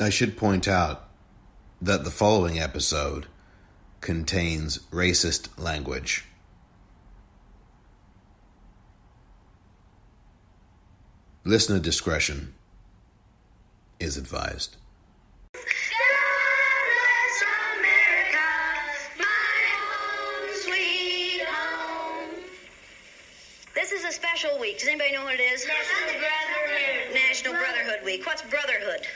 I should point out that the following episode contains racist language. Listener discretion is advised. This is a special week. Does anybody know what it is? National Brotherhood. National Brotherhood Week. What's brotherhood?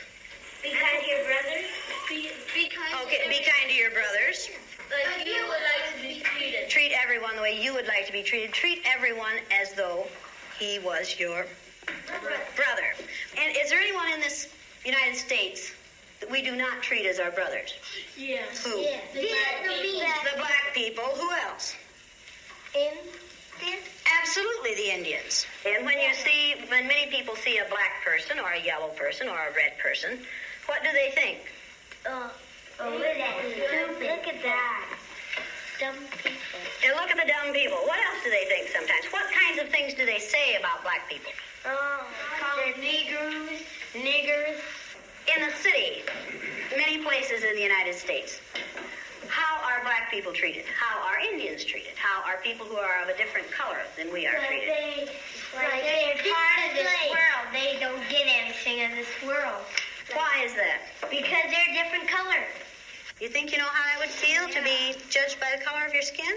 Be kind to your brothers. Be kind. Okay, be kind to your brothers. Like you would like to be treated. Treat everyone the way you would like to be treated. Treat everyone as though he was your brother. And is there anyone in this United States that we do not treat as our brothers? Yes. Who? Yeah. The black people. Who else? Indians. Absolutely, the Indians. And when many people see a black person or a yellow person or a red person, what do they think? Look at that. Dumb people. And look at the dumb people. What else do they think sometimes? What kinds of things do they say about black people? Call them niggers. In the city, many places in the United States, how are black people treated? How are Indians treated? How are people who are of a different color than we are treated? They're part of this world. They don't get anything in this world. Why is that? Because they're different colors. You think you know how I would feel to be judged by the color of your skin?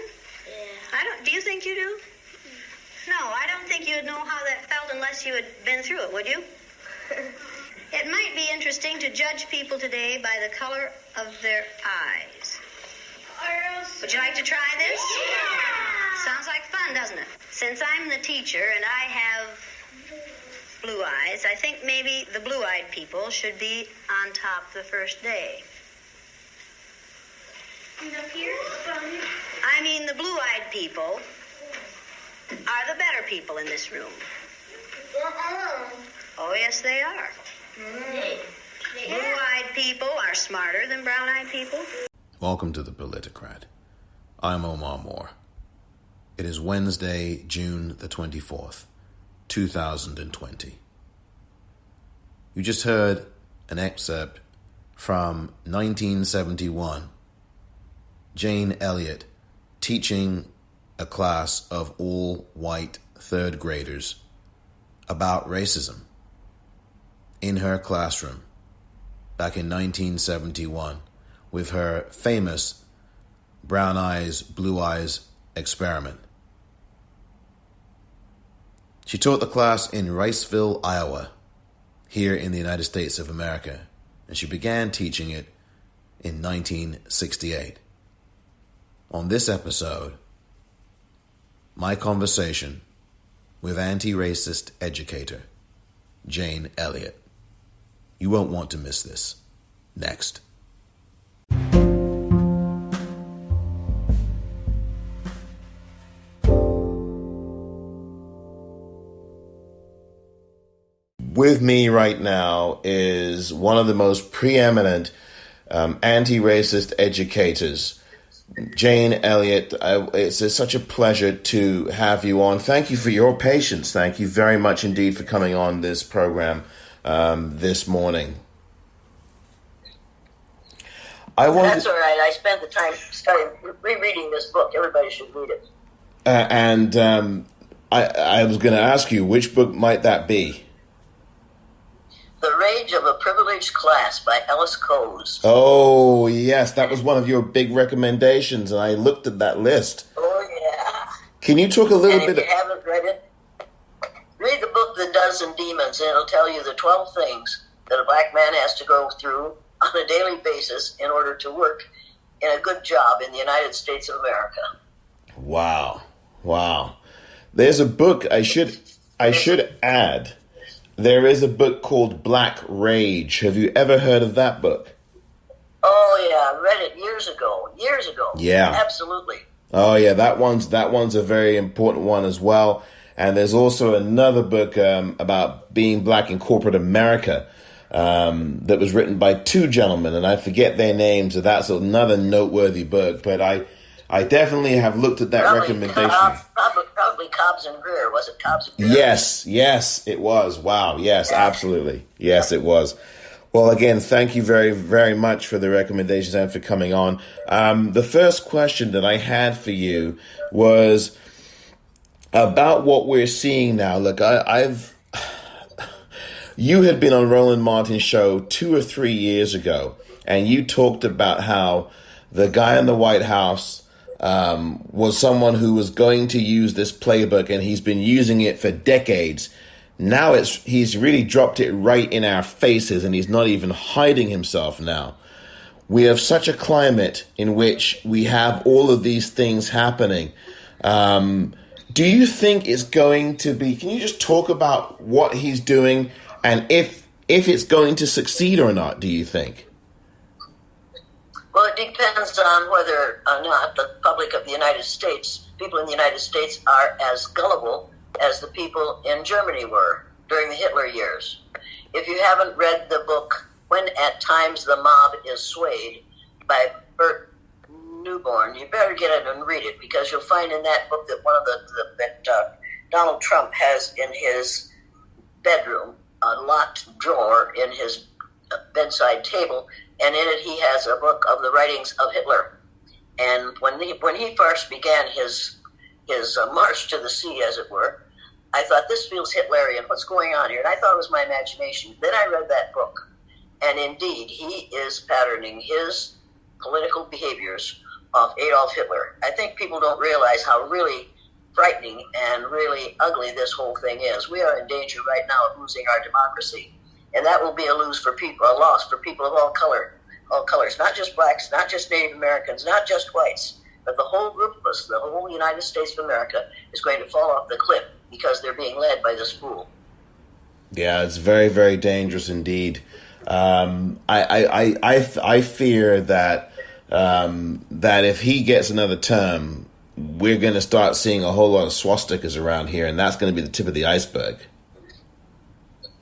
Yeah. Do you think you do? No, I don't think you would know how that felt unless you had been through it, would you? It might be interesting to judge people today by the color of their eyes. Would you like to try this? Yeah. Sounds like fun, doesn't it? Since I'm the teacher and I have blue eyes, I think maybe the blue-eyed people should be on top the first day. I mean, the blue-eyed people are the better people in this room. Oh, yes, they are. Blue-eyed people are smarter than brown-eyed people. Welcome to the Politicrat. I'm Omar Moore. It is Wednesday, June the 24th, 2020. You just heard an excerpt from 1971. Jane Elliott teaching a class of all white third graders about racism in her classroom back in 1971 with her famous brown eyes, blue eyes experiment. She taught the class in Riceville, Iowa, here in the United States of America, and she began teaching it in 1968. On this episode, my conversation with anti-racist educator Jane Elliott. You won't want to miss this. Next. With me right now is one of the most preeminent anti-racist educators, Jane Elliott. It's such a pleasure to have you on. Thank you for your patience. Thank you very much indeed for coming on this program this morning. That's all right. I spent the time rereading this book. Everybody should read it. I was going to ask you, which book might that be? The Rage of a Privileged Class by Ellis Coase. Oh, yes. That was one of your big recommendations, and I looked at that list. Oh, yeah. Can you talk a little bit? If you haven't read it, read the book The Dozen Demons, and it'll tell you the 12 things that a black man has to go through on a daily basis in order to work in a good job in the United States of America. Wow. There's a book I should add. There is a book called Black Rage. Have you ever heard of that book? Oh yeah, I read it years ago. Yeah. Absolutely. Oh yeah, that one's a very important one as well. And there's also another book about being black in corporate America that was written by two gentlemen, and I forget their names, so that's another noteworthy book. But I definitely have looked at that recommendation. Probably Cobbs and Greer. Was it Cobbs and Greer? Yes, it was. Wow. Yes, yeah. Absolutely. Yes, it was. Well, again, thank you very, very much for the recommendations and for coming on. The first question that I had for you was about what we're seeing now. Look, you had been on Roland Martin's show 2 or 3 years ago, and you talked about how the guy in the White House was someone who was going to use this playbook, and he's been using it for decades. Now he's really dropped it right in our faces, and he's not even hiding himself now. We have such a climate in which we have all of these things happening. Do you think it's going to be, can you just talk about what he's doing and if it's going to succeed or not, do you think? Well, it depends on whether or not the public of the United States, people in the United States, are as gullible as the people in Germany were during the Hitler years. If you haven't read the book When at Times the Mob is Swayed by Bert Newborn, you better get it and read it, because you'll find in that book that Donald Trump has in his bedroom a locked drawer in his bedside table, and in it he has a book of the writings of Hitler. And when he first began his march to the sea, as it were, I thought, this feels Hitlerian. What's going on here? And I thought it was my imagination. Then I read that book, and indeed, he is patterning his political behaviors off Adolf Hitler. I think people don't realize how really frightening and really ugly this whole thing is. We are in danger right now of losing our democracy, and that will be a loss for people of all colors, not just blacks, not just Native Americans, not just whites, but the whole group of us, the whole United States of America is going to fall off the cliff because they're being led by this fool. Yeah, it's very, very dangerous indeed. I fear that if he gets another term, we're going to start seeing a whole lot of swastikas around here, and that's going to be the tip of the iceberg.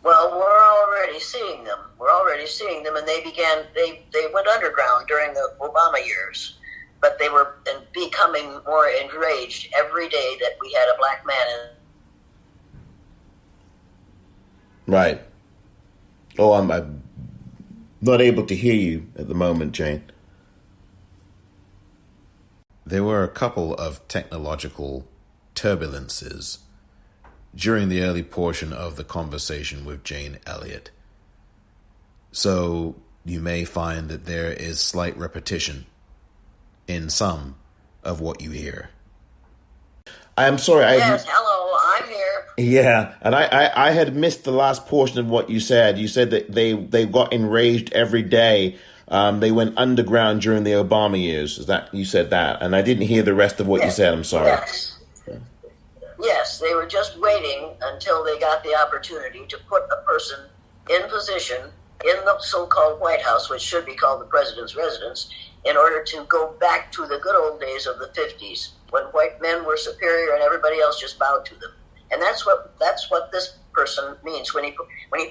Well, we're already seeing them. And they went underground during the Obama years, but they were becoming more enraged every day that we had a black man in. Right. Oh, I'm not able to hear you at the moment, Jane. There were a couple of technological turbulences during the early portion of the conversation with Jane Elliott. So you may find that there is slight repetition in some of what you hear. I'm sorry. Yes, hello, I'm here. Yeah, and I had missed the last portion of what you said. You said that they got enraged every day. They went underground during the Obama years. Is that you said that? And I didn't hear the rest of what you said. I'm sorry. Yes, they were just waiting until they got the opportunity to put a person in position in the so-called White House, which should be called the president's residence, in order to go back to the good old days of the 50s, when white men were superior and everybody else just bowed to them. And that's what this person means when he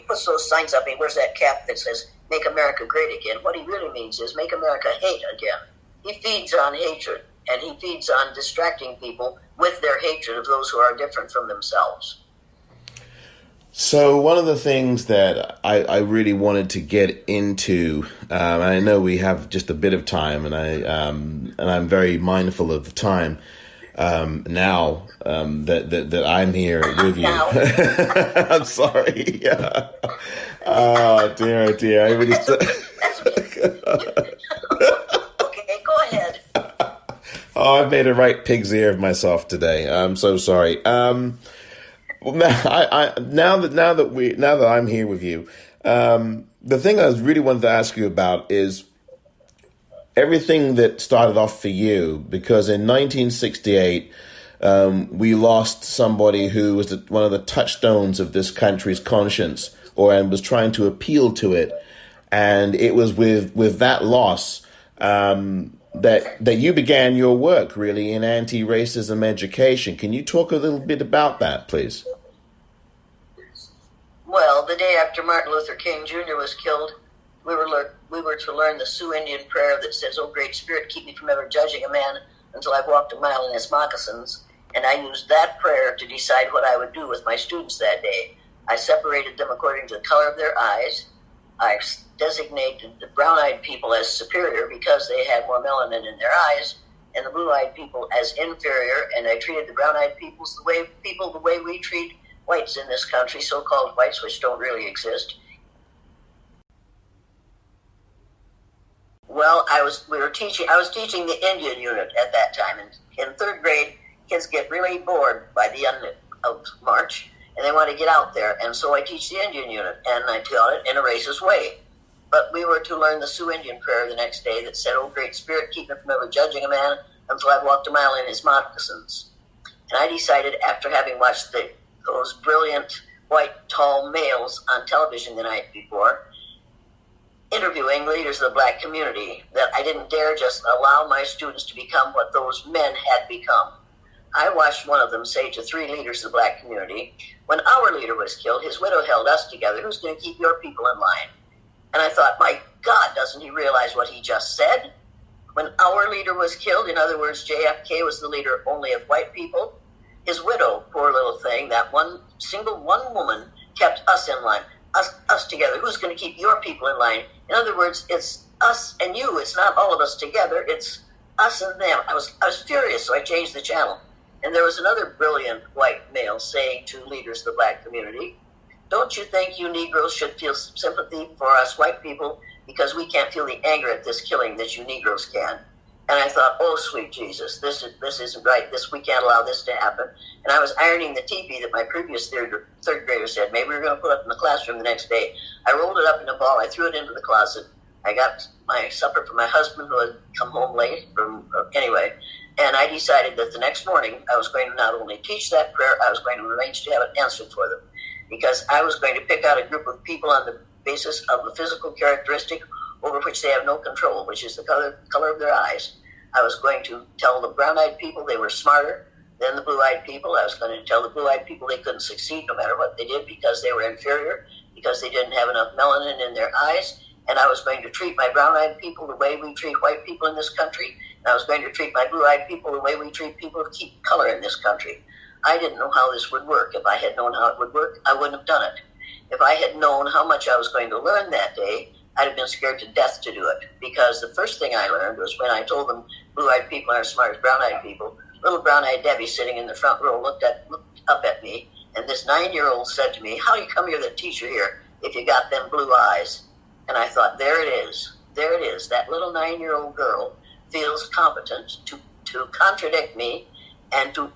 puts those signs up. He wears that cap that says "Make America Great Again." What he really means is make America hate again. He feeds on hatred, and he feeds on distracting people with their hatred of those who are different from themselves. So one of the things that I really wanted to get into, and I know we have just a bit of time, and I'm very mindful of the time now that I'm here with you. I'm sorry. Yeah. Oh dear! I really. Okay, go ahead. Oh, I've made a right pig's ear of myself today. I'm so sorry. Well, now that I'm here with you, the thing I really wanted to ask you about is everything that started off for you, because in 1968, we lost somebody who was one of the touchstones of this country's conscience, and was trying to appeal to it, and it was with that loss that you began your work, really, in anti-racism education. Can you talk a little bit about that, please? Well, the day after Martin Luther King Jr. was killed, we were to learn the Sioux Indian prayer that says, "Oh, Great Spirit, keep me from ever judging a man until I've walked a mile in his moccasins." And I used that prayer to decide what I would do with my students that day. I separated them according to the color of their eyes, I designated the brown-eyed people as superior because they had more melanin in their eyes, and the blue-eyed people as inferior, and I treated the brown-eyed people the way we treat whites in this country, so-called whites, which don't really exist. Well, I was teaching the Indian unit at that time, and in third grade, kids get really bored by the end of March, and they want to get out there, and so I teach the Indian unit, and I taught it in a racist way. But we were to learn the Sioux Indian prayer the next day that said, "Oh, great spirit, keep me from ever judging a man until I've walked a mile in his moccasins." And I decided, after having watched those brilliant white tall males on television the night before, interviewing leaders of the black community, that I didn't dare just allow my students to become what those men had become. I watched one of them say to 3 leaders of the black community, "When our leader was killed, his widow held us together. Who's going to keep your people in line?" And I thought, my God, doesn't he realize what he just said? When our leader was killed, in other words, JFK was the leader only of white people, his widow, poor little thing, that one woman, kept us in line, us together. Who's going to keep your people in line? In other words, it's us and you. It's not all of us together. It's us and them. I was furious, so I changed the channel. And there was another brilliant white male saying to leaders of the black community, "Don't you think you Negroes should feel sympathy for us white people because we can't feel the anger at this killing that you Negroes can?" And I thought, oh, sweet Jesus, this isn't right. We can't allow this to happen. And I was ironing the teepee that my previous third grader said maybe we were going to put up in the classroom the next day. I rolled it up in a ball. I threw it into the closet. I got my supper for my husband, who had come home late anyway. And I decided that the next morning I was going to not only teach that prayer, I was going to arrange to have it answered for them. Because I was going to pick out a group of people on the basis of the physical characteristic over which they have no control, which is the color of their eyes. I was going to tell the brown-eyed people they were smarter than the blue-eyed people. I was going to tell the blue-eyed people they couldn't succeed no matter what they did because they were inferior, because they didn't have enough melanin in their eyes. And I was going to treat my brown-eyed people the way we treat white people in this country. And I was going to treat my blue-eyed people the way we treat people of color in this country. I didn't know how this would work. If I had known how it would work, I wouldn't have done it. If I had known how much I was going to learn that day, I'd have been scared to death to do it. Because the first thing I learned was when I told them blue-eyed people aren't as smart as brown-eyed people, little brown-eyed Debbie sitting in the front row looked up at me, and this 9-year-old said to me, "How you come here the teacher here if you got them blue eyes?" And I thought, there it is. There it is. That little 9-year-old girl feels competent to contradict me and to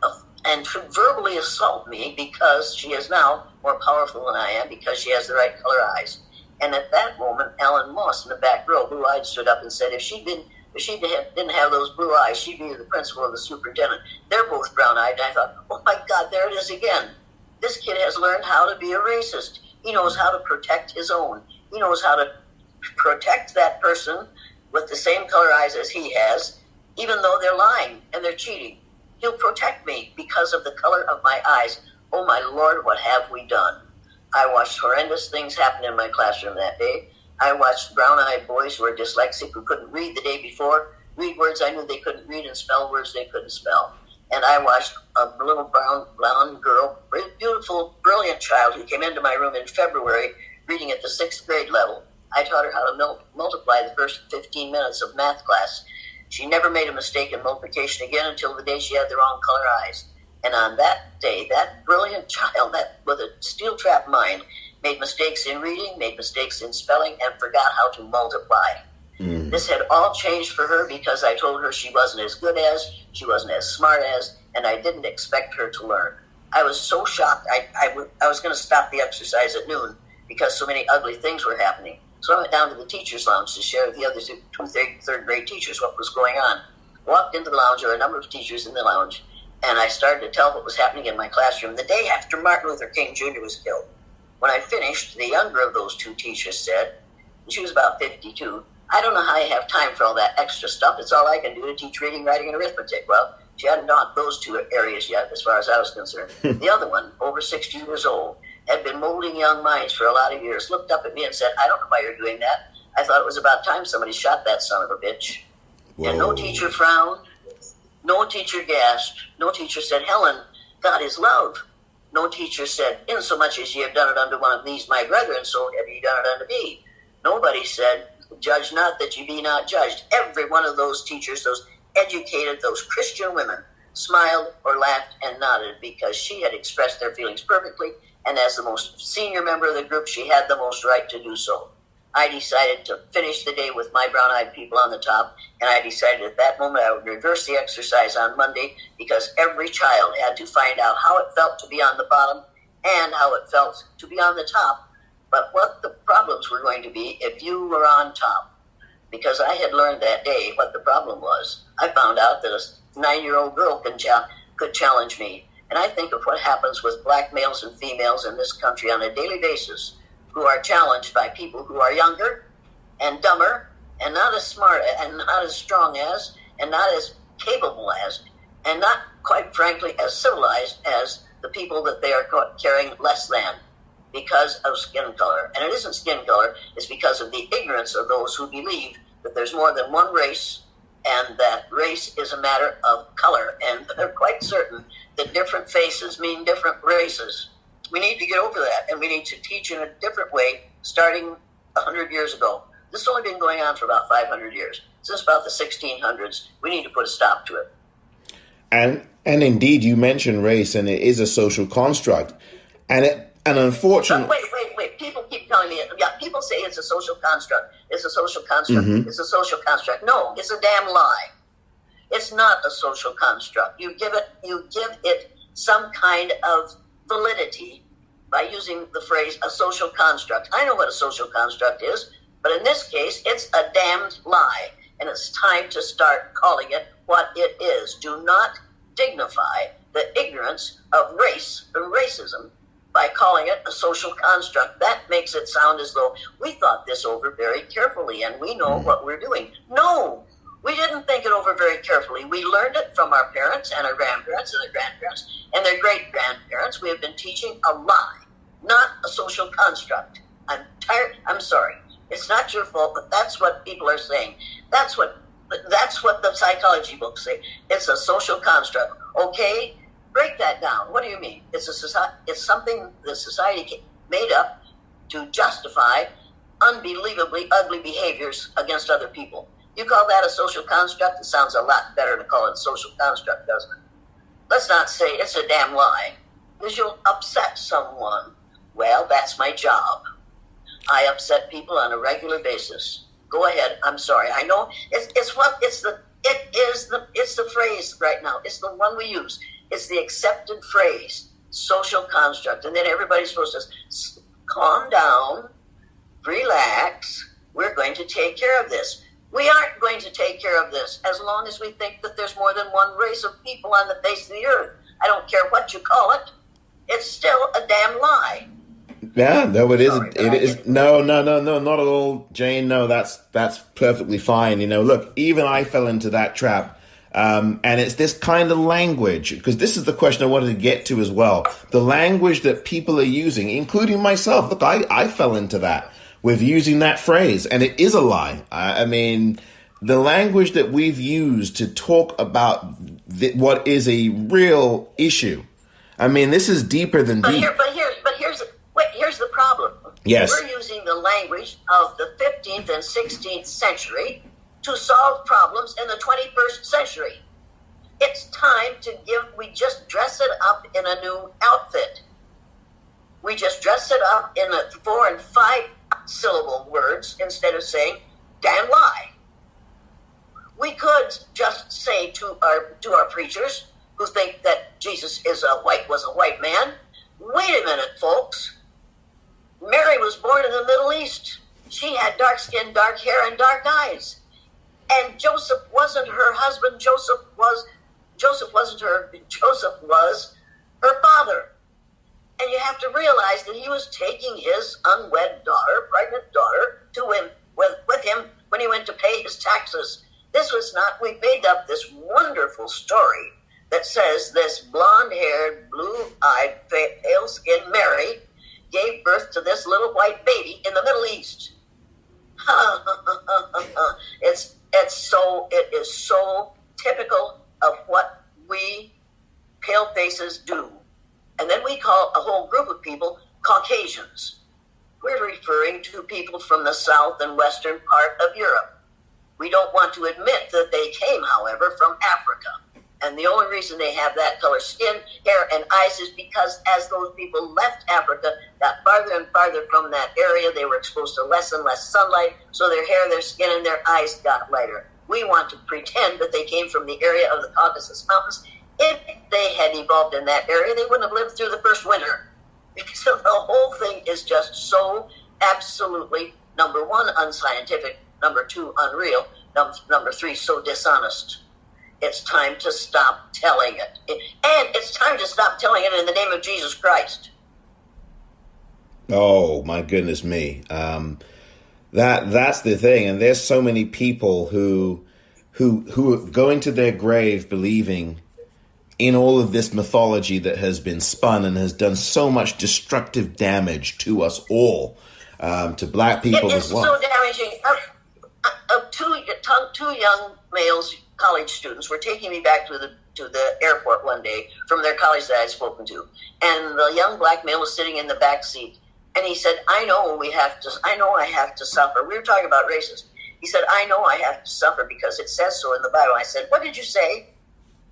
verbally assault me because she is now more powerful than I am because she has the right color eyes. And at that moment, Alan Moss in the back row, blue-eyed, stood up and said, if she didn't have those blue eyes, she'd be the principal or the superintendent. They're both brown-eyed. And I thought, oh my God, there it is again. This kid has learned how to be a racist. He knows how to protect his own. He knows how to protect that person with the same color eyes as he has, even though they're lying and they're cheating. He'll protect me because of the color of my eyes. Oh my Lord, what have we done? I watched horrendous things happen in my classroom that day. I watched brown-eyed boys who were dyslexic, who couldn't read the day before, read words I knew they couldn't read and spell words they couldn't spell. And I watched a little blonde girl, very beautiful, brilliant child who came into my room in February reading at the 6th grade level. I taught her how to multiply the first 15 minutes of math class. She never made a mistake in multiplication again until the day she had the wrong color eyes. And on that day, that brilliant child, that with a steel-trap mind, made mistakes in reading, made mistakes in spelling, and forgot how to multiply. This had all changed for her because I told her she wasn't as good as, she wasn't as smart as, and I didn't expect her to learn. I was so shocked, I was going to stop the exercise at noon because so many ugly things were happening. So I went down to the teacher's lounge to share with the other two third grade teachers what was going on. Walked into the lounge, there were a number of teachers in the lounge, and I started to tell what was happening in my classroom the day after Martin Luther King Jr. was killed. When I finished, the younger of those two teachers said, and she was about 52, "I don't know how you have time for all that extra stuff. It's all I can do to teach reading, writing, and arithmetic." Well, she hadn't taught those two areas yet, as far as I was concerned. The other one, over 60 years old, had been molding young minds for a lot of years, looked up at me and said, "I don't know why you're doing that. I thought it was about time somebody shot that son of a bitch." Whoa. And no teacher frowned. No teacher gasped. No teacher said, "Helen, God is love." No teacher said, "Insomuch as ye have done it unto one of these my brethren, so have ye done it unto me." Nobody said, judge not that you be not judged. Every one of those teachers, those educated, those Christian women, smiled or laughed and nodded because she had expressed their feelings perfectly, and as the most senior member of the group, she had the most right to do so. I decided to finish the day with my brown-eyed people on the top, and I decided at that moment I would reverse the exercise on Monday because every child had to find out how it felt to be on the bottom and how it felt to be on the top, but what the problems were going to be if you were on top. Because I had learned that day what the problem was. I found out that a 9-year-old girl could challenge me. And I think of what happens with black males and females in this country on a daily basis who are challenged by people who are younger and dumber and not as smart and not as strong as and not as capable as and not, quite frankly, as civilized as the people that they are carrying less than because of skin color. And it isn't skin color, it's because of the ignorance of those who believe that there's more than one race and that race is a matter of color. And they're quite certain that different faces mean different races. We need to get over that, and we need to teach in a different way starting 100 years ago. This has only been going on for about 500 years. Since about the 1600s, we need to put a stop to it. And indeed, you mentioned race, and it is a social construct. And unfortunately... Wait. People keep telling me, people say it's a social construct. It's a social construct. Mm-hmm. It's a social construct. No, it's a damn lie. It's not a social construct. You give it some kind of validity by using the phrase a social construct. I know what a social construct is, but in this case, it's a damned lie, and it's time to start calling it what it is. Do not dignify the ignorance of race and racism by calling it a social construct. That makes it sound as though we thought this over very carefully and we know what we're doing. No, we didn't think it over very carefully. We learned it from our parents and our grandparents and their grandparents and their great-grandparents. We have been teaching a lie, not a social construct. I'm sorry. It's not your fault, but that's what people are saying. That's what the psychology books say. It's a social construct. Okay? Break that down. What do you mean? It's something the society made up to justify unbelievably ugly behaviors against other people. You call that a social construct? It sounds a lot better to call it a social construct, doesn't it? Let's not say it's a damn lie, because you'll upset someone. Well, that's my job. I upset people on a regular basis. Go ahead. I'm sorry. I know it's the phrase right now. It's the one we use. It's the accepted phrase, social construct. And then everybody's supposed to calm down, relax. We're going to take care of this. We aren't going to take care of this as long as we think that there's more than one race of people on the face of the earth. I don't care what you call it. It's still a damn lie. Yeah, no, it is. It is. No, not at all, Jane. No, that's perfectly fine. Look, even I fell into that trap. And it's this kind of language, because this is the question I wanted to get to as well. The language that people are using, including myself. Look, I fell into that with using that phrase, and it is a lie. I mean, the language that we've used to talk about what is a real issue. I mean, this is deeper than deep. Here's the problem. Yes. We're using the language of the 15th and 16th century to solve problems in the 21st century. It's time we just dress it up in a new outfit. We just dress it up in 4 and 5 syllable words instead of saying, damn lie. We could just say to our preachers who think that Jesus was a white man, wait a minute, folks. Mary was born in the Middle East. She had dark skin, dark hair, and dark eyes. And Joseph wasn't her husband. Joseph was her father. And you have to realize that he was taking his unwed daughter, pregnant daughter, with him when he went to pay his taxes. We made up this wonderful story that says this blonde-haired, blue-eyed, pale-skinned Mary gave birth to this little white baby in the Middle East. It is so typical of what we pale faces do. And then we call a whole group of people Caucasians. We're referring to people from the south and western part of Europe. We don't want to admit that they came, however, from Africa. And the only reason they have that color skin, hair, and eyes is because as those people left Africa, got farther and farther from that area, they were exposed to less and less sunlight, so their hair, their skin, and their eyes got lighter. We want to pretend that they came from the area of the Caucasus Mountains. If they had evolved in that area, they wouldn't have lived through the first winter. So the whole thing is just so absolutely, number one, unscientific, number two, unreal, number three, so dishonest. It's time to stop telling it. And it's time to stop telling it in the name of Jesus Christ. Oh, my goodness me. That's the thing. And there's so many people who are going to their grave believing in all of this mythology that has been spun and has done so much destructive damage to us all, to black people as well. It is so damaging. Two young males, college students, were taking me back to the airport one day from their college that I had spoken to, and the young black male was sitting in the back seat, and he said, I know I have to suffer. We were talking about racism. He said, I know I have to suffer because it says so in the Bible. I said, what did you say?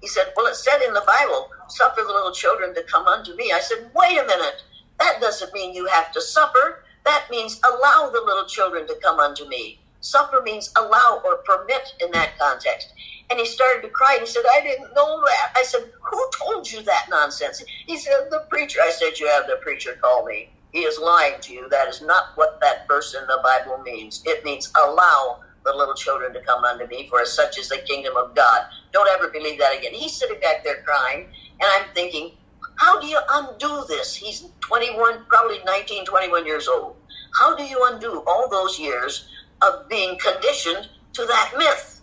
He said, well, it said in the Bible, suffer the little children to come unto me. I said, wait a minute. That doesn't mean you have to suffer. That means allow the little children to come unto me. Suffer means allow or permit in that context. And he started to cry. He said, I didn't know that. I said, who told you that nonsense? He said, the preacher. I said, you have the preacher call me. He is lying to you. That is not what that verse in the Bible means. It means allow the little children to come unto me, for such is the kingdom of God. Don't ever believe that again. He's sitting back there crying, and I'm thinking, how do you undo this? He's 21, probably 19, 21 years old. How do you undo all those years of being conditioned to that myth?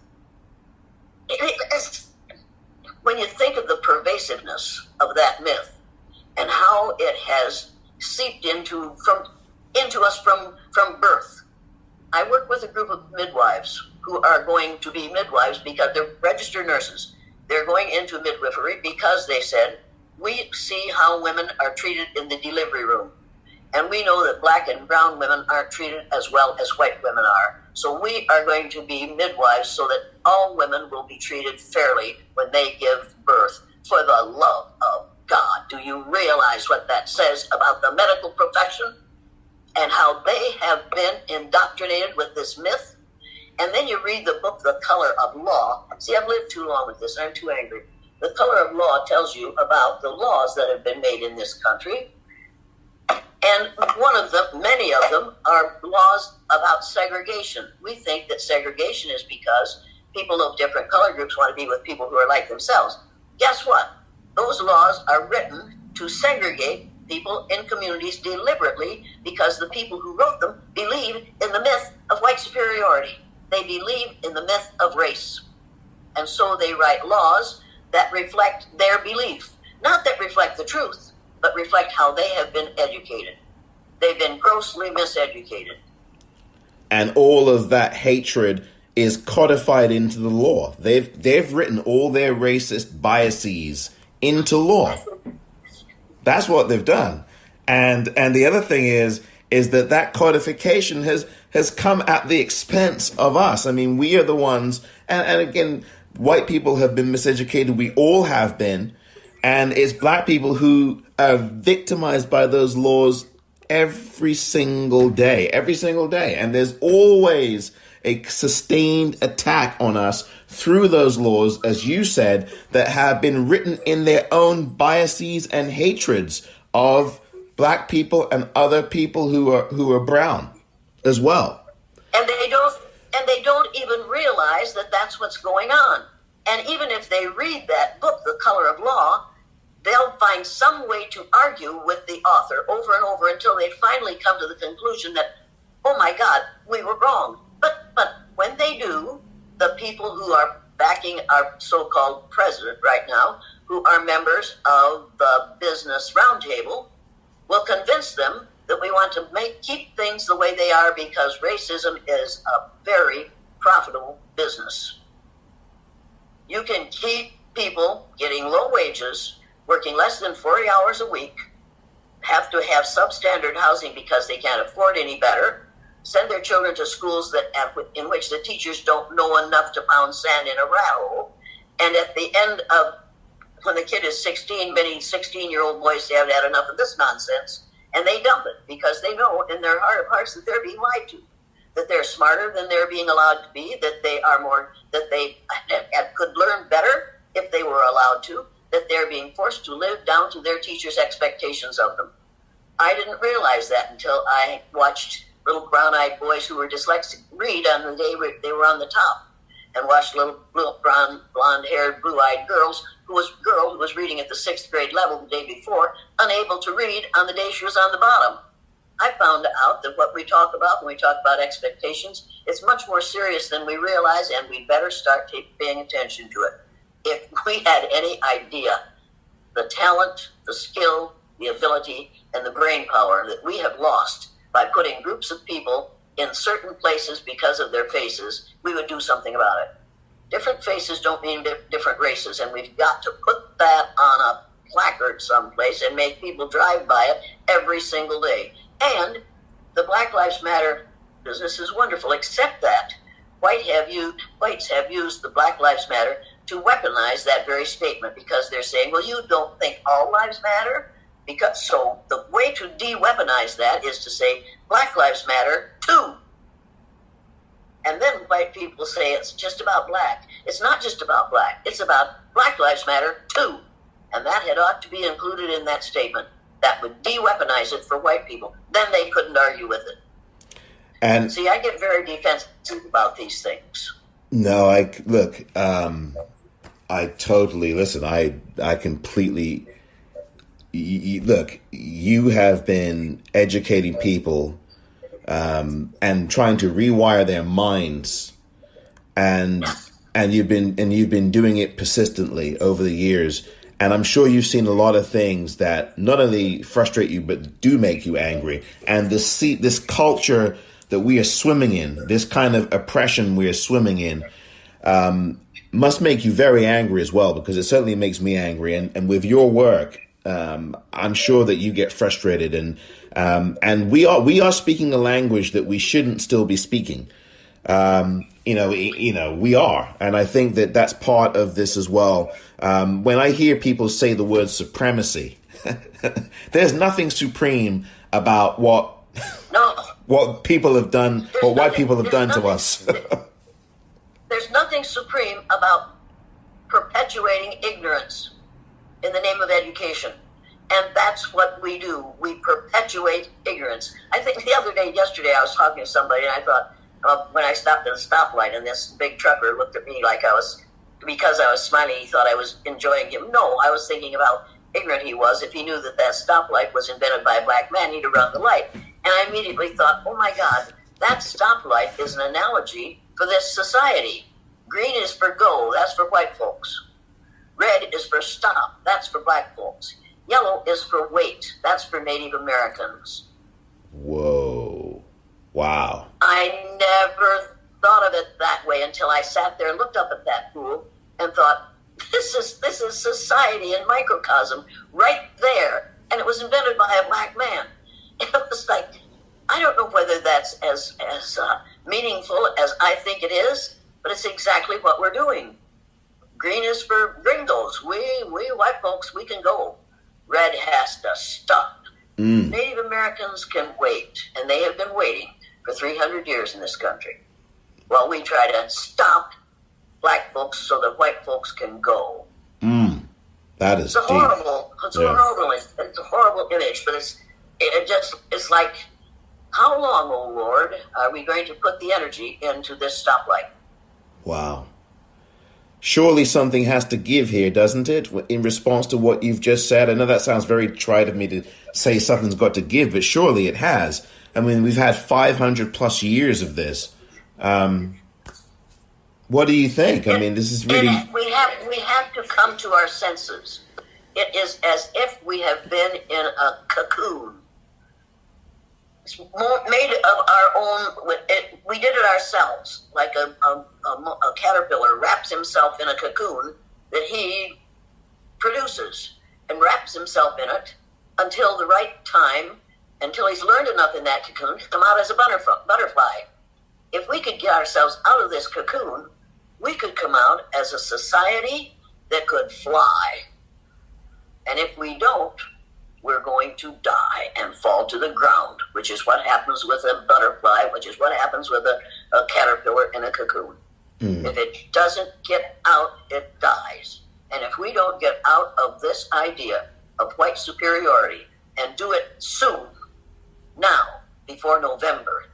When you think of the pervasiveness of that myth and how it has seeped into us from birth. I work with a group of midwives who are going to be midwives because they're registered nurses. They're going into midwifery because they said, we see how women are treated in the delivery room. And we know that black and brown women aren't treated as well as white women are. So we are going to be midwives so that all women will be treated fairly when they give birth. For the love of God, do you realize what that says about the medical profession and how they have been indoctrinated with this myth? And then you read the book, The Color of Law. See, I've lived too long with this. I'm too angry. The Color of Law tells you about the laws that have been made in this country. And one of them, many of them, are laws about segregation. We think that segregation is because people of different color groups want to be with people who are like themselves. Guess what? Those laws are written to segregate people in communities deliberately because the people who wrote them believe in the myth of white superiority. They believe in the myth of race. And so they write laws that reflect their belief. Not that reflect the truth, but reflect how they have been educated. They've been grossly miseducated. And all of that hatred is codified into the law. They've written all their racist biases into law. That's what they've done. And the other thing is that codification has come at the expense of us. I mean, we are the ones, and again, white people have been miseducated. We all have been. And it's black people who are victimized by those laws every single day. And there's always a sustained attack on us through those laws, as you said, that have been written in their own biases and hatreds of black people and other people who are brown as well. And they don't even realize that that's what's going on. And even if they read that book, The Color of Law, they'll find some way to argue with the author over and over until they finally come to the conclusion that, oh my God, we were wrong. But when they do, the people who are backing our so-called president right now, who are members of the Business Roundtable, will convince them that we want to keep things the way they are because racism is a very profitable business. You can keep people getting low wages, working less than 40 hours a week, have to have substandard housing because they can't afford any better, send their children to schools in which the teachers don't know enough to pound sand in a rat hole, and at the end of when the kid is 16, many 16-year-old boys say, I've had enough of this nonsense, and they dump it because they know in their heart of hearts that they're being lied to, that they're smarter than they're being allowed to be, that they are more, that they could learn better if they were allowed to, that they're being forced to live down to their teachers' expectations of them. I didn't realize that until I watched little brown-eyed boys who were dyslexic read on the day they were on the top, and watched little brown, blonde-haired, blue-eyed girl who was reading at the 6th grade level the day before, unable to read on the day she was on the bottom. I found out that what we talk about when we talk about expectations is much more serious than we realize, and we'd better start paying attention to it. If we had any idea the talent, the skill, the ability, and the brain power that we have lost by putting groups of people in certain places because of their faces, we would do something about it. Different faces don't mean different races, and we've got to put that on a placard someplace and make people drive by it every single day. And the Black Lives Matter business is wonderful, except that whites have used the Black Lives Matter to weaponize that very statement, because they're saying, well, you don't think all lives matter? So the way to de-weaponize that is to say Black Lives Matter too. And then white people say it's just about black. It's not just about black. It's about Black Lives Matter too. And that had ought to be included in that statement. That would de-weaponize it for white people. Then they couldn't argue with it. And see, I get very defensive about these things. No, I totally listen. I completely look. You have been educating people and trying to rewire their minds, and you've been doing it persistently over the years. And I'm sure you've seen a lot of things that not only frustrate you but do make you angry. And this culture that we are swimming in, this kind of oppression we are swimming in, must make you very angry as well, because it certainly makes me angry. And with your work, I'm sure that you get frustrated, and we are speaking a language that we shouldn't still be speaking. We are, and I think that that's part of this as well. When I hear people say the word supremacy, there's nothing supreme about what people have done, what white people have done to us. There's nothing supreme about perpetuating ignorance in the name of education. And that's what we do. We perpetuate ignorance. I think yesterday, I was talking to somebody, and I thought, when I stopped at a stoplight, and this big trucker looked at me like because I was smiling, he thought I was enjoying him. No, I was thinking about how ignorant he was. If he knew that stoplight was invented by a black man, he'd have run the light. And I immediately thought, oh my God, that stoplight is an analogy for this society. Green is for go, that's for white folks. Red is for stop, that's for black folks. Yellow is for wait, that's for Native Americans. Whoa. Wow. I never thought of it that way until I sat there and looked up at that pool and thought, this is society in microcosm right there. And it was invented by a black man. It was like, I don't know whether that's as meaningful as I think it is, but it's exactly what we're doing. Green is for gringos. We white folks, we can go. Red has to stop. Native Americans can wait, and they have been waiting for 300 years in this country. Well, we try to stop black folks so that white folks can go. That is it's a horrible image, but it's like, how long, oh Lord, are we going to put the energy into this stoplight? Wow. Surely something has to give here, doesn't it? In response to what you've just said. I know that sounds very trite of me to say something's got to give, but surely it has. I mean, we've had 500 plus years of this. What do you think? I mean, this is really... We have to come to our senses. It is as if we have been in a cocoon. It's made of our own... We did it ourselves, like a caterpillar wraps himself in a cocoon that he produces and wraps himself in it until the right time, until he's learned enough in that cocoon to come out as a butterfly. If we could get ourselves out of this cocoon, we could come out as a society that could fly. And if we don't, we're going to die and fall to the ground, which is what happens with a butterfly, which is what happens with a caterpillar in a cocoon. If it doesn't get out, it dies. And if we don't get out of this idea of white superiority and do it soon, now, before November,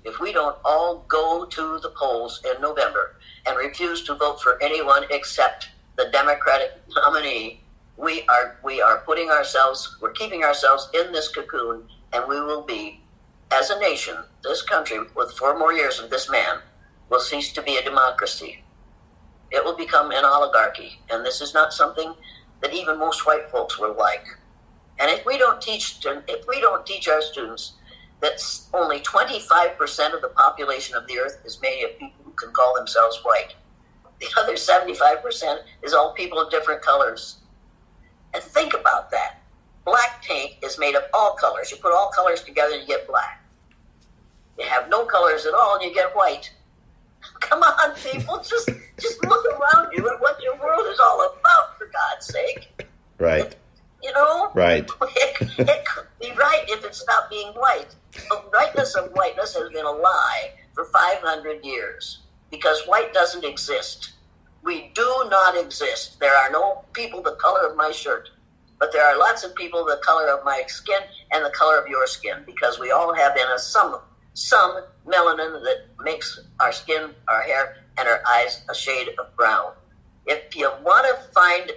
if we don't all go to the polls in November and refuse to vote for anyone except the Democratic nominee, we're keeping ourselves in this cocoon, and we will be, as a nation, this country, with 4 more years of this man, will cease to be a democracy. It will become an oligarchy, and this is not something that even most white folks will like. And if we don't teach our students that only 25% of the population of the earth is made of people who can call themselves white, the other 75% is all people of different colors. And think about that. Black paint is made of all colors. You put all colors together and you get black. You have no colors at all and you get white. Come on, people, just look around you at what your world is all about, for God's sake. Right. Right. It could be right if it stopped being white. The rightness of whiteness has been a lie for 500 years because white doesn't exist. We do not exist. There are no people the color of my shirt, but there are lots of people the color of my skin and the color of your skin, because we all have in us some melanin that makes our skin, our hair, and our eyes a shade of brown. If you want to find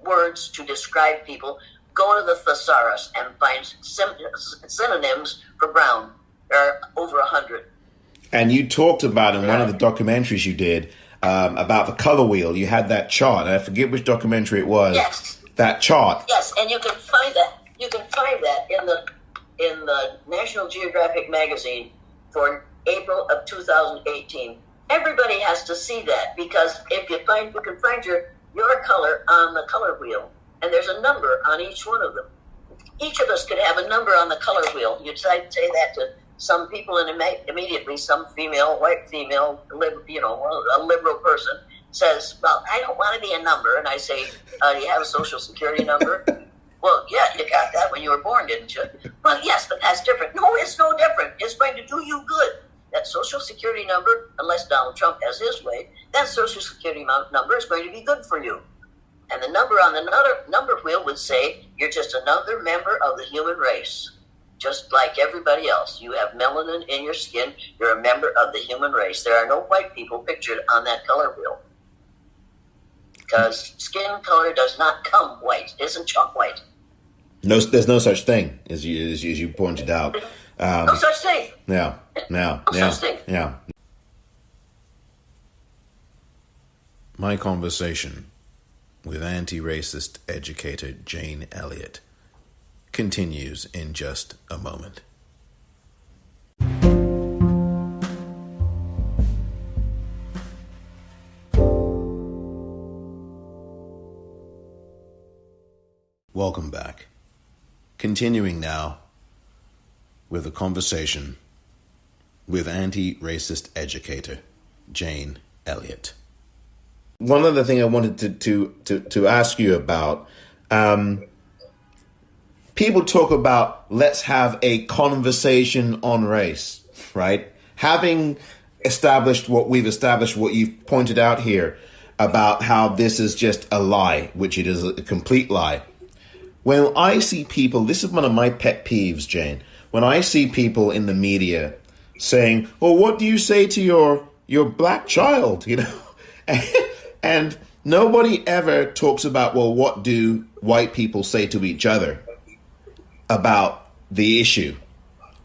words to describe people, go to the thesaurus and find synonyms for brown. There are over 100. And you talked about in one of the documentaries you did about the color wheel. You had that chart, and I forget which documentary it was. Yes. That chart. Yes, and you can find that. You can find that in the National Geographic magazine for April of 2018. Everybody has to see that, because if you can find your color on the color wheel, and there's a number on each one of them. Each of us could have a number on the color wheel. You'd say that to some people, and immediately some white female, a liberal person says, well, I don't want to be a number. And I say, do you have a social security number? Well, yeah, you got that when you were born, didn't you? Well, yes, but that's different. No, it's no different. It's going to do you good. That social security number, unless Donald Trump has his way, that social security number is going to be good for you. And the number on the number wheel would say, you're just another member of the human race. Just like everybody else. You have melanin in your skin. You're a member of the human race. There are no white people pictured on that color wheel. Because skin color does not come white. It isn't chalk white. No, there's no such thing, as you pointed out. No such thing. No such thing. Yeah. My conversation with anti-racist educator Jane Elliott continues in just a moment. Welcome back. Continuing now with a conversation with anti-racist educator Jane Elliott. One other thing I wanted to ask you about, people talk about let's have a conversation on race, right? Having established what you've pointed out here about how this is just a lie, which it is a complete lie. When I see people, this is one of my pet peeves, Jane, when I see people in the media saying, well, what do you say to your black child, And nobody ever talks about, well, what do white people say to each other about the issue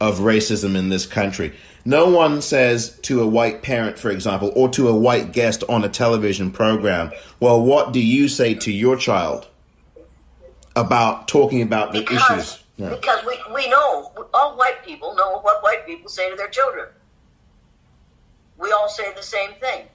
of racism in this country? No one says to a white parent, for example, or to a white guest on a television program, well, what do you say to your child about talking about the issues? No. Because we know, all white people know what white people say to their children. We all say the same thing.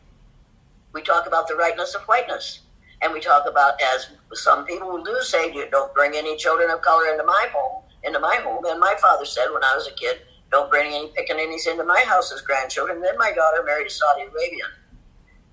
We talk about the rightness of whiteness. And we talk about, as some people do say, you don't bring any children of color into my home. And my father said when I was a kid, don't bring any pickaninnies into my house as grandchildren. And then my daughter married a Saudi Arabian.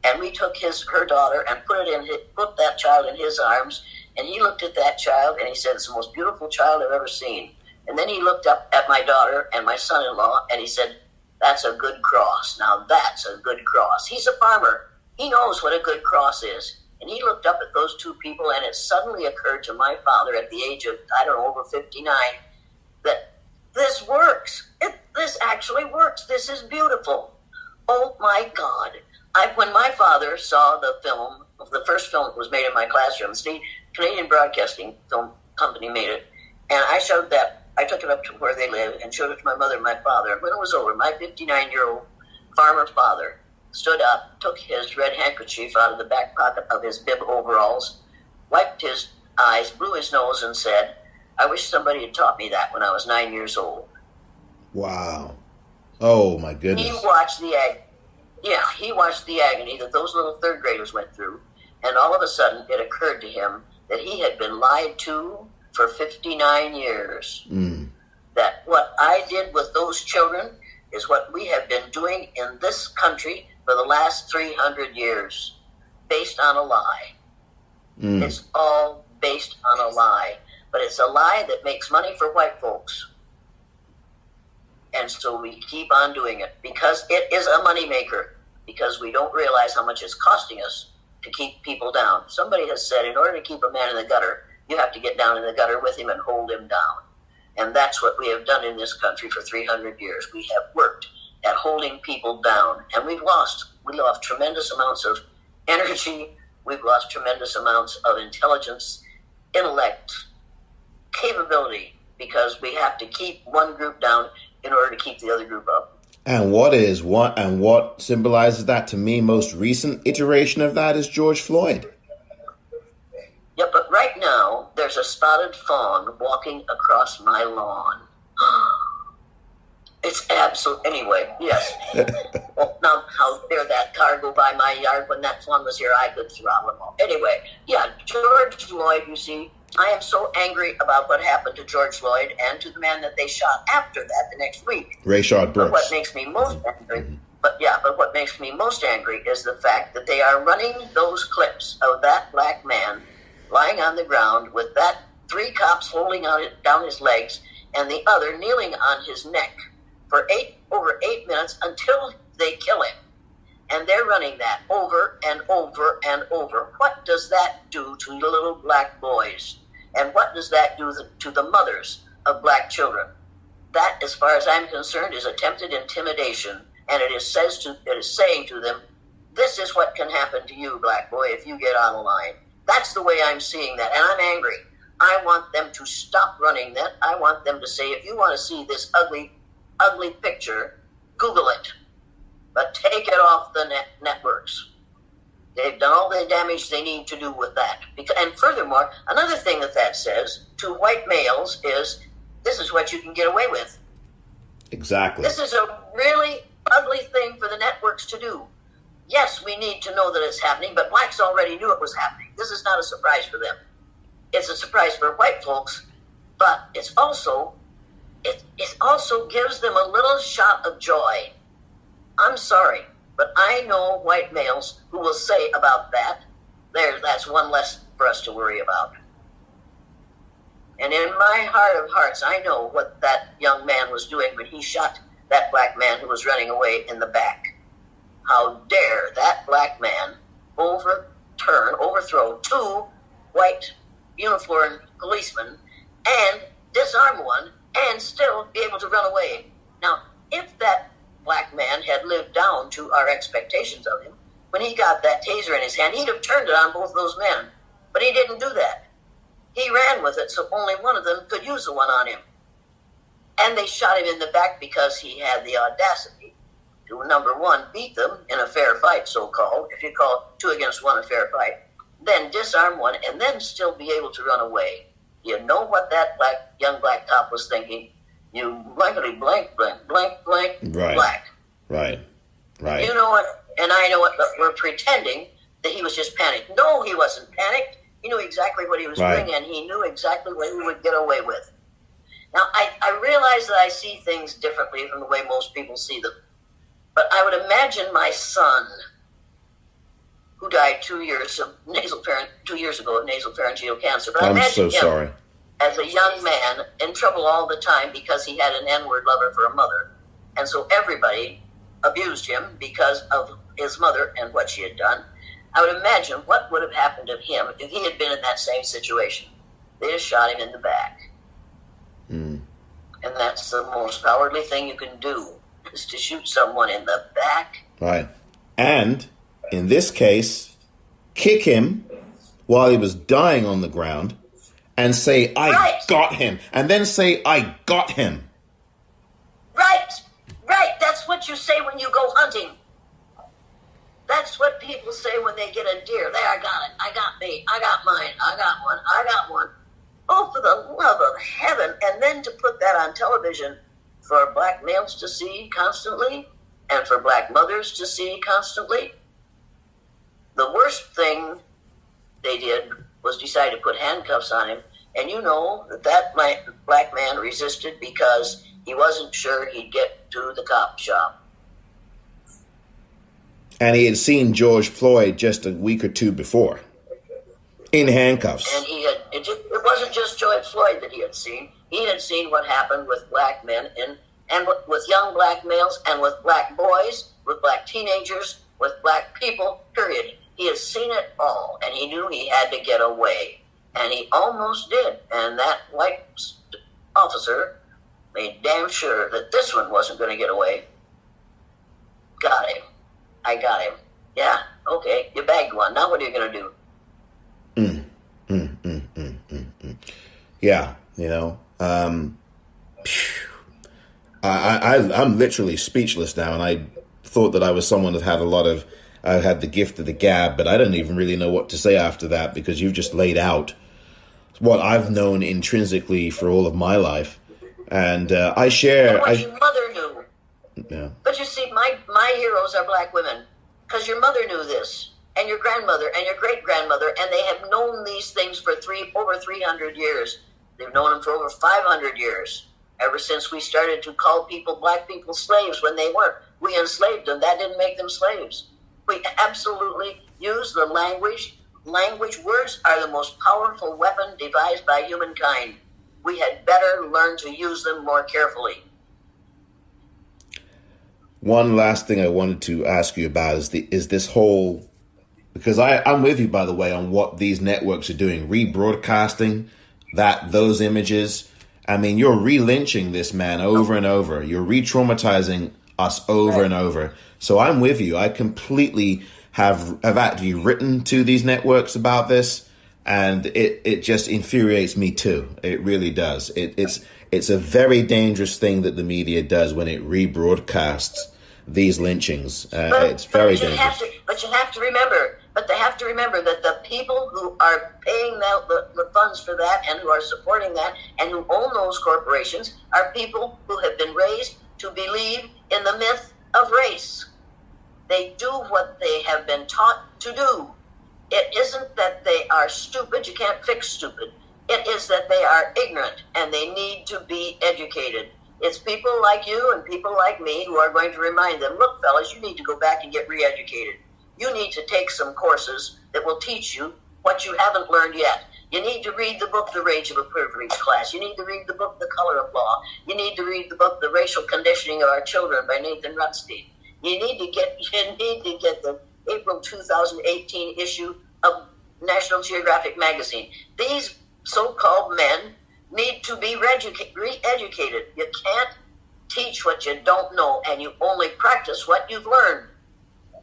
And we took her daughter and put that child in his arms. And he looked at that child and he said, it's the most beautiful child I've ever seen. And then he looked up at my daughter and my son-in-law and he said, that's a good cross. Now that's a good cross. He's a farmer. He knows what a good cross is. And he looked up at those two people, and it suddenly occurred to my father at the age of, over 59, that this works. This actually works. This is beautiful. Oh, my God. When my father saw the first film that was made in my classroom, the Canadian Broadcasting Film Company made it, and I took it up to where they live and showed it to my mother and my father. And when it was over, my 59-year-old farmer father stood up, took his red handkerchief out of the back pocket of his bib overalls, wiped his eyes, blew his nose, and said, I wish somebody had taught me that when I was 9 years old. Wow. Oh, my goodness. He watched the agony that those little third graders went through, and all of a sudden it occurred to him that he had been lied to for 59 years. That what I did with those children is what we have been doing in this country for the last 300 years, based on a lie. It's all based on a lie. But it's a lie that makes money for white folks. And so we keep on doing it because it is a moneymaker, because we don't realize how much it's costing us to keep people down. Somebody has said, in order to keep a man in the gutter, you have to get down in the gutter with him and hold him down. And that's what we have done in this country for 300 years. We have worked at holding people down. And we lost tremendous amounts of energy. We've lost tremendous amounts of intelligence, intellect, capability, because we have to keep one group down in order to keep the other group up. And what symbolizes that to me, most recent iteration of that is George Floyd. Yeah, but right now, there's a spotted fawn walking across my lawn. It's absolute. Anyway, yes. Well, now, how dare that car go by my yard when that fawn was here? I could throttle him all. Anyway, yeah, George Floyd, you see, I am so angry about what happened to George Floyd and to the man that they shot after that the next week. Rayshard Brooks. But what makes me most angry, but what makes me most angry is the fact that they are running those clips of that black man lying on the ground with that 3 cops holding down his legs and the other kneeling on his neck for over 8 minutes until they kill him. And they're running that over and over and over. What does that do to the little black boys? And what does that do to the mothers of black children? That, as far as I'm concerned, is attempted intimidation. And it is saying to them, this is what can happen to you, black boy, if you get out of line. That's the way I'm seeing that. And I'm angry. I want them to stop running that. I want them to say, if you want to see this ugly, ugly picture, Google it. But take it off the networks. They've done all the damage they need to do with that. And furthermore, another thing that says to white males is, this is what you can get away with. Exactly. This is a really ugly thing for the networks to do. Yes, we need to know that it's happening, but blacks already knew it was happening. This is not a surprise for them. It's a surprise for white folks, but it also gives them a little shot of joy. I'm sorry, but I know white males who will say about that, that's one less for us to worry about. And in my heart of hearts, I know what that young man was doing when he shot that black man who was running away in the back. How dare that black man overthrow 2 white uniformed policemen and disarm one and still be able to run away. Now, if that black man had lived down to our expectations of him, when he got that taser in his hand, he'd have turned it on both those men. But he didn't do that. He ran with it so only one of them could use the one on him. And they shot him in the back because he had the audacity to, number one, beat them in a fair fight, so-called, if you call 2 against 1 a fair fight, then disarm one, and then still be able to run away. You know what that young black cop was thinking? You blankety blank, blank, blank, blank, right. black. Right. You know what, and I know what, but we're pretending that he was just panicked. No, he wasn't panicked. He knew exactly what he was Right. doing, and he knew exactly what he would get away with. Now, I realize that I see things differently from the way most people see them. But I would imagine my son, who died 2 years ago of nasopharyngeal cancer. But I I'm imagine so him sorry. as a young man in trouble all the time because he had an N-word lover for a mother. And so everybody abused him because of his mother and what she had done. I would imagine what would have happened to him if he had been in that same situation. They just shot him in the back. Mm. And that's the most cowardly thing you can do, is to shoot someone in the back. Right. And in this case, kick him while he was dying on the ground and say, I Right. got him. And then say, I got him. Right, right. That's what you say when you go hunting. That's what people say when they get a deer. There, I got it. I got me. I got mine. I got one. I got one. Oh, for the love of heaven. And then to put that on television for black males to see constantly and for black mothers to see constantly. The worst thing they did was decide to put handcuffs on him. And you know that black man resisted because he wasn't sure he'd get to the cop shop. And he had seen George Floyd just a week or two before in handcuffs. And it wasn't just George Floyd that he had seen. He had seen what happened with black men and with young black males and with black boys, with black teenagers, with black people, period. He had seen it all, and he knew he had to get away. And he almost did. And that white officer made damn sure that this one wasn't going to get away. Got him. I got him. Yeah, okay, you bagged one. Now what are you going to do? Yeah, you know. I'm literally speechless now, and I thought that I was someone that had I had the gift of the gab, but I don't even really know what to say after that, because you've just laid out what I've known intrinsically for all of my life. And I share... And what your mother knew. Yeah. But you see, my heroes are black women, because your mother knew this, and your grandmother, and your great-grandmother, and they have known these things for over 300 years. They've known them for over 500 years, ever since we started to call black people slaves when they weren't. We enslaved them. That didn't make them slaves. We absolutely use the language. Words are the most powerful weapon devised by humankind. We had better learn to use them more carefully. One last thing I wanted to ask you about is this whole, because I'm with you, by the way, on what these networks are doing, rebroadcasting those images. I mean, you're re-lynching this man over and over. You're re-traumatizing us over and over. So I'm with you. I completely have actually written to these networks about this, and it just infuriates me too. It really does. It's a very dangerous thing that the media does when it rebroadcasts these lynchings. It's very dangerous. But they have to remember that the people who are paying the funds for that and who are supporting that and who own those corporations are people who have been raised to believe in the myth of race. They do what they have been taught to do. It isn't that they are stupid. You can't fix stupid. It is that they are ignorant and they need to be educated. It's people like you and people like me who are going to remind them, look, fellas, you need to go back and get re-educated. You need to take some courses that will teach you what you haven't learned yet. You need to read the book, The Rage of a Privileged Class. You need to read the book, The Color of Law. You need to read the book, The Racial Conditioning of Our Children by Nathan Rutstein. You need to get the April 2018 issue of National Geographic magazine. These so-called men need to be re-educated. You can't teach what you don't know, and you only practice what you've learned.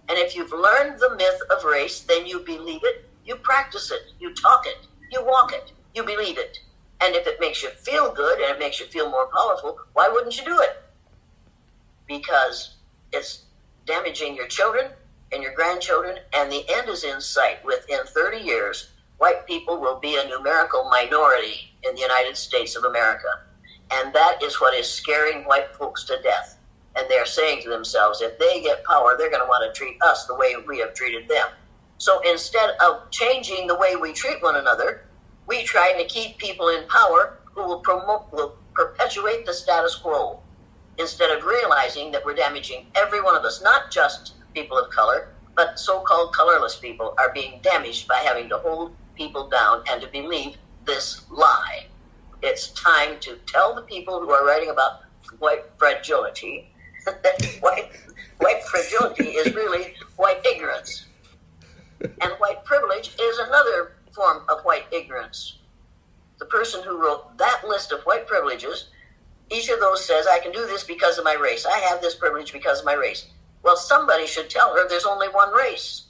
And if you've learned the myth of race, then you believe it, you practice it, you talk it, you walk it, you believe it. And if it makes you feel good and it makes you feel more powerful, why wouldn't you do it? Because it's damaging your children and your grandchildren, and the end is in sight. Within 30 years, white people will be a numerical minority in the United States of America. And that is what is scaring white folks to death. And they're saying to themselves, if they get power, they're going to want to treat us the way we have treated them. So instead of changing the way we treat one another, we try to keep people in power who will perpetuate the status quo, instead of realizing that we're damaging every one of us, not just people of color, but so-called colorless people are being damaged by having to hold people down and to believe this lie. It's time to tell the people who are writing about white fragility that white fragility is really white ignorance. And white privilege is another form of white ignorance. The person who wrote that list of white privileges, each of those says, I can do this because of my race. I have this privilege because of my race. Well, somebody should tell her there's only one race.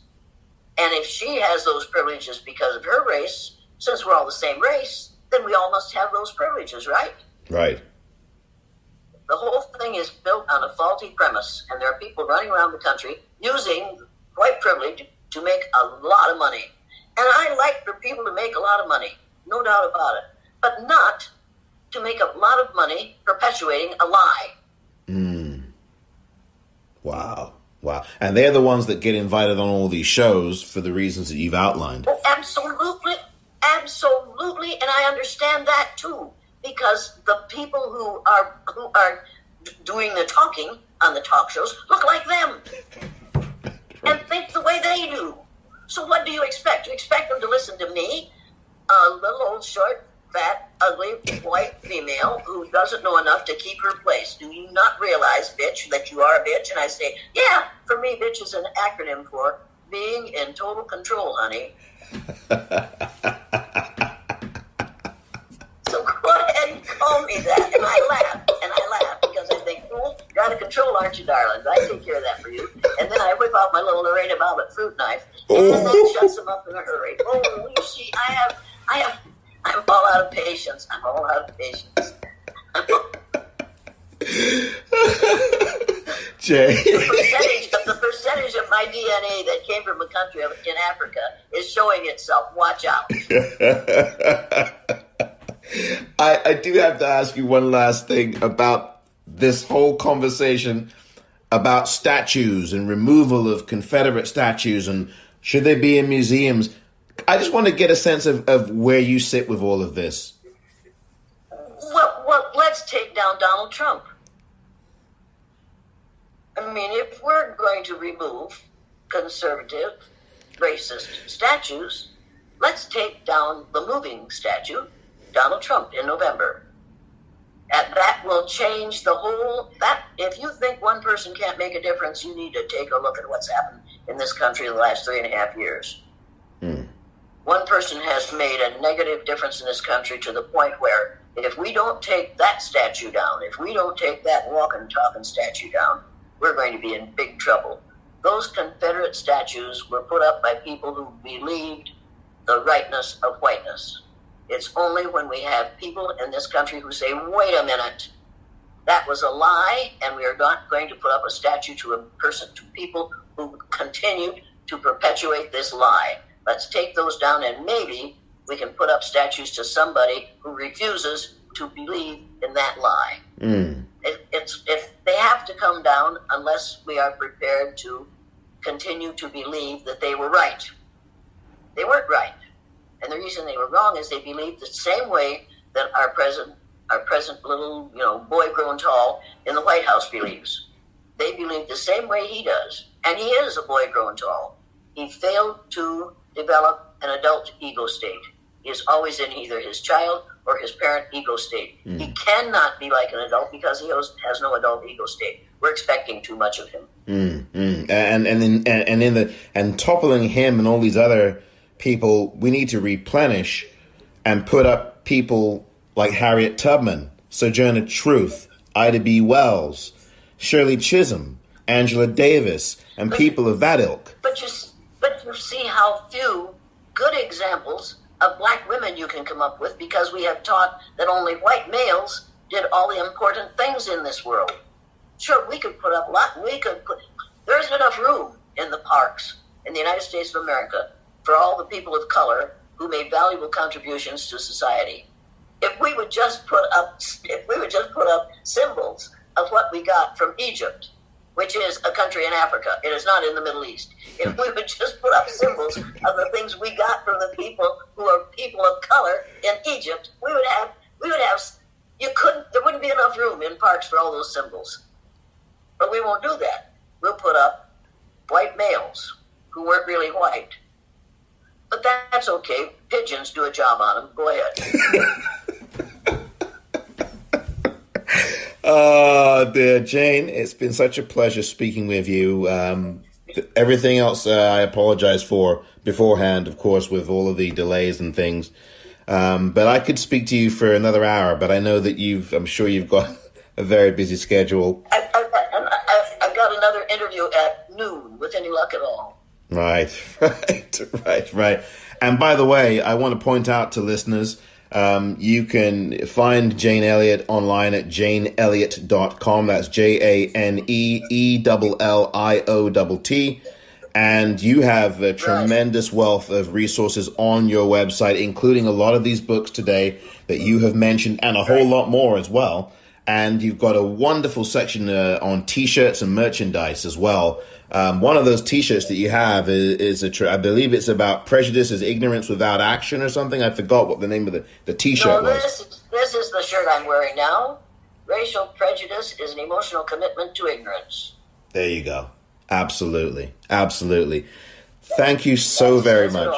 And if she has those privileges because of her race, since we're all the same race, then we all must have those privileges, right? Right. The whole thing is built on a faulty premise, and there are people running around the country using white privilege to make a lot of money. And I like for people to make a lot of money, no doubt about it, but not to make a lot of money perpetuating a lie. Wow. And they're the ones that get invited on all these shows for the reasons that you've outlined. Oh, absolutely. And I understand that too, because the people who are doing the talking on the talk shows look like them and think the way they do. So what do you expect? You expect them to listen to me, a little old, short, fat, ugly, white female who doesn't know enough to keep her place. Do you not realize, bitch, that you are a bitch? And I say, yeah, for me, bitch is an acronym for being in total control, honey. So go ahead and call me that. And I laugh because I think, well, you're out of control, aren't you, darling? I take care of that for you. And then I whip out my little Lorena Bobbitt fruit knife, and that shuts them up in a hurry. Oh, you see, I'm all out of patience. Jay. The percentage of my DNA that came from a country in Africa is showing itself. Watch out. I do have to ask you one last thing about this whole conversation about statues and removal of Confederate statues and should they be in museums. I just want to get a sense of where you sit with all of this. Well, let's take down Donald Trump. I mean, if we're going to remove conservative, racist statues, let's take down the moving statue, Donald Trump, in November. And that will change the whole... If you think one person can't make a difference, you need to take a look at what's happened in this country in the last 3.5 years. One person has made a negative difference in this country to the point where if we don't take that statue down, if we don't take that walking, talking statue down, we're going to be in big trouble. Those Confederate statues were put up by people who believed the rightness of whiteness. It's only when we have people in this country who say, wait a minute, that was a lie, and we are not going to put up a statue to people who continue to perpetuate this lie. Let's take those down, and maybe we can put up statues to somebody who refuses to believe in that lie. If they have to come down unless we are prepared to continue to believe that they were right. They weren't right. And the reason they were wrong is they believed the same way that our present little, boy grown tall in the White House believes. They believe the same way he does. And he is a boy grown tall. He failed to develop an adult ego state. He is always in either his child or his parent ego state. He cannot be like an adult because he has no adult ego state. We're expecting too much of him. And toppling him and all these other people, we need to replenish and put up people like Harriet Tubman, Sojourner Truth, Ida B. Wells, Shirley Chisholm, Angela Davis, and people of that ilk. But you see how few good examples of black women you can come up with, because we have taught that only white males did all the important things in this world. Sure, we could put up there isn't enough room in the parks in the United States of America for all the people of color who made valuable contributions to society. If we would just put up symbols of what we got from Egypt, which is a country in Africa. It is not in the Middle East. If we would just put up symbols of the things we got from the people who are people of color in Egypt, there wouldn't be enough room in parks for all those symbols. But we won't do that. We'll put up white males who weren't really white. But that's okay. Pigeons do a job on them. Go ahead. Oh, dear Jane, it's been such a pleasure speaking with you. Everything else I apologize for beforehand, of course, with all of the delays and things. But I could speak to you for another hour, but I know that I'm sure you've got a very busy schedule. I've got another interview at noon, with any luck at all. Right. And by the way, I want to point out to listeners, you can find Jane Elliott online at janeelliott.com. That's JaneEllIott. And you have a tremendous wealth of resources on your website, including a lot of these books today that you have mentioned and a whole lot more as well. And you've got a wonderful section on T-shirts and merchandise as well. One of those T-shirts that you have is I believe it's about prejudice is ignorance without action or something. I forgot what the name of the T-shirt was. This is the shirt I'm wearing now. Racial prejudice is an emotional commitment to ignorance. There you go. Absolutely. Thank you so very much.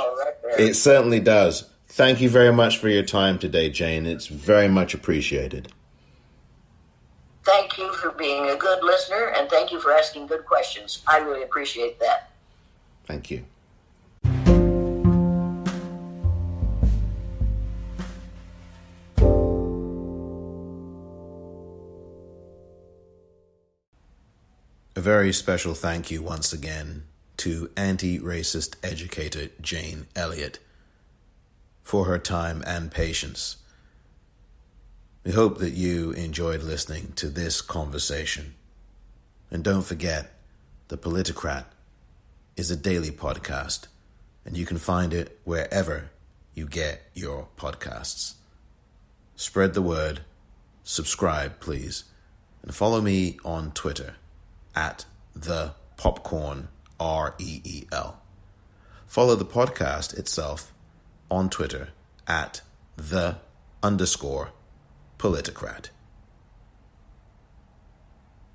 It certainly does. Thank you very much for your time today, Jane. It's very much appreciated. Thank you for being a good listener, and thank you for asking good questions. I really appreciate that. Thank you. A very special thank you once again to anti-racist educator Jane Elliott for her time and patience. We hope that you enjoyed listening to this conversation. And don't forget, The Politicrat is a daily podcast, and you can find it wherever you get your podcasts. Spread the word, subscribe, please, and follow me on Twitter at The Popcorn, REEL. Follow the podcast itself on Twitter at _Politicrat.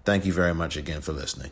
Thank you very much again for listening.